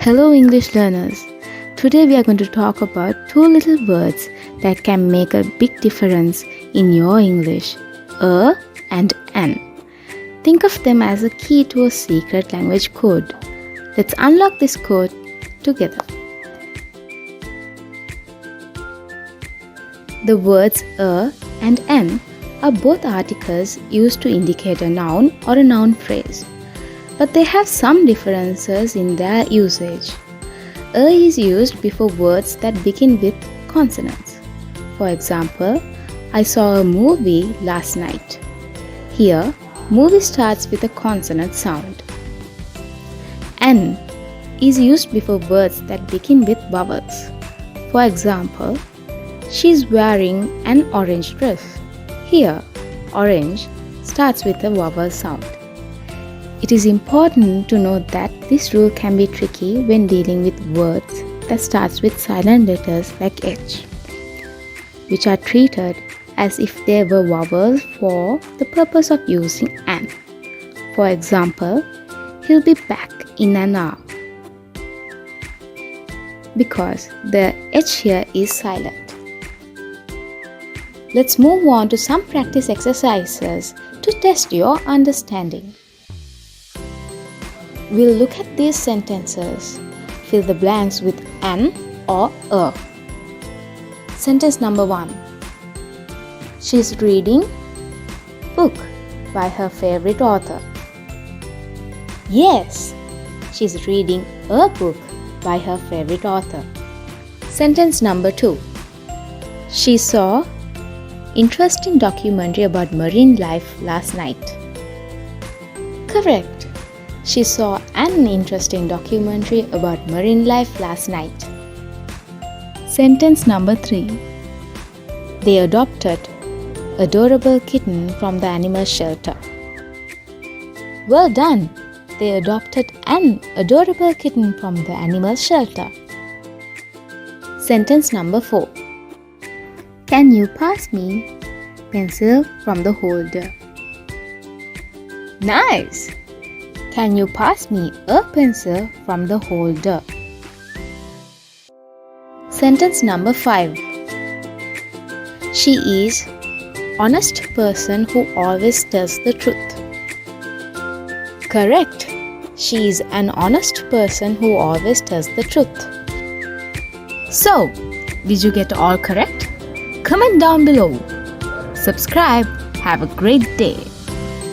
Hello English learners. Today we are going to talk about two little words that can make a big difference in your English. And an. Think of them as a key to a secret language code. Let's unlock this code together. The words and an are both articles used to indicate a noun or a noun phrase, but they have some differences in their usage. Is used before words that begin with consonants. For example, I saw a movie last night. Here, movie starts with a consonant sound. An is used before words that begin with vowels. For example, she's wearing an orange dress. Here, orange starts with a vowel sound. It is important to note that this rule can be tricky when dealing with words that starts with silent letters like H, which are treated as if they were vowels for the purpose of using an. For example, he'll be back in an hour, because the H here is silent. Let's move on to some practice exercises to test your understanding. We'll look at these sentences. Fill the blanks with an or a. Sentence number 1. She's reading book by her favorite author. Yes, she's reading a book by her favorite author. Sentence number 2. She saw interesting documentary about marine life last night. Correct. She saw an interesting documentary about marine life last night. Sentence number 3. They adopted adorable kitten from the animal shelter. Well done! They adopted an adorable kitten from the animal shelter. Sentence number 4. Can you pass me pencil from the holder? Nice! Can you pass me a pencil from the holder? Sentence number 5. She is honest person who always tells the truth. Correct. She is an honest person who always tells the truth. So, did you get all correct? Comment down below. Subscribe. Have a great day.